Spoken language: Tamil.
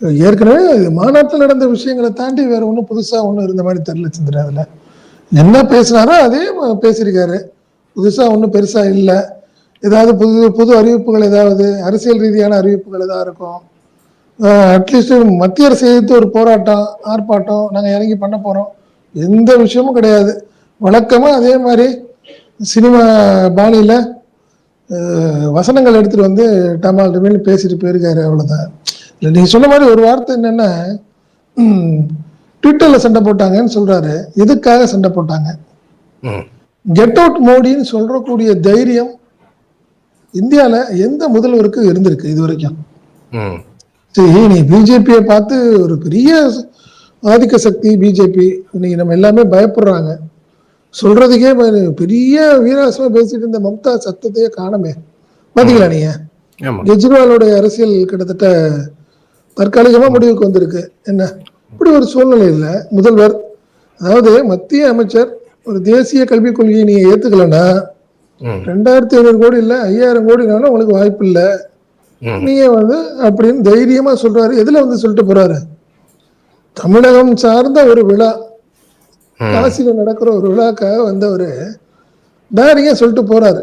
ஏற்கனவே மாநாட்டில் நடந்த விஷயங்களை தாண்டி வேற ஒன்றும் புதுசா ஒன்றும் இருந்த மாதிரி தெரியல சந்திரன். அதுல என்ன பேசினாரோ அதே பேசியிருக்காரு. புதுசா ஒன்றும் பெருசா இல்லை. ஏதாவது புது புது அறிவிப்புகள், ஏதாவது அரசியல் ரீதியான அறிவிப்புகள் ஏதாவது இருக்கும். அட்லீஸ்ட் மத்திய அரசு எதிர்த்து ஒரு போராட்டம், ஆர்ப்பாட்டம் நாங்கள் இறங்கி பண்ண போறோம், எந்த விஷயமும் கிடையாது. வழக்கமா அதே மாதிரி சினிமா பாணியில வசனங்கள் எடுத்துட்டு வந்து டமால் டமால் பேசிட்டு போயிருக்காரு, அவ்வளவுதான். இல்லை, நீங்க சொன்ன மாதிரி ஒரு வார்த்தை என்னன்னா, ட்விட்டர்ல சண்டை போட்டாங்கன்னு சொல்றாரு. எதுக்காக சண்டை போட்டாங்க? கெட் அவுட் மோடின்னு சொல்றக்கூடிய தைரியம் இந்தியால எந்த முதல்வருக்கு இருந்திருக்கு இது வரைக்கும்? சரி, நீ பிஜேபியை பார்த்து ஒரு பெரிய ஆதிக்க சக்தி பிஜேபி, இன்னைக்கு நம்ம எல்லாமே பயப்படுறாங்க. சொல்றதுக்கே பெரிய வீராசமா பேசிட்டு இருந்த மம்தா சத்தத்தையே காணமே. பாத்தீங்களா நீங்க? கெஜ்ரிவாலோட அரசியல் கிட்டத்தட்ட தற்காலிகமா முடிவுக்கு வந்திருக்கு. என்ன இப்படி ஒரு சூழ்நிலையில முதல்வர், அதாவது மத்திய அமைச்சர் ஒரு தேசிய கல்விக் கொள்கையை நீங்க ஏத்துக்கலன்னா 2500 கோடி இல்ல 5000 கோடினாலும் உங்களுக்கு வாய்ப்பு இல்லை, நீங்க அப்படின்னு தைரியமா சொல்றாரு. எதுல சொல்லிட்டு போறாரு? தமிழகம் சார்ந்த ஒரு விழா, காசியில நடக்கிற ஒரு விழாக்காக வந்தவரு டைரக்டா சொல்லிட்டு போறாரு.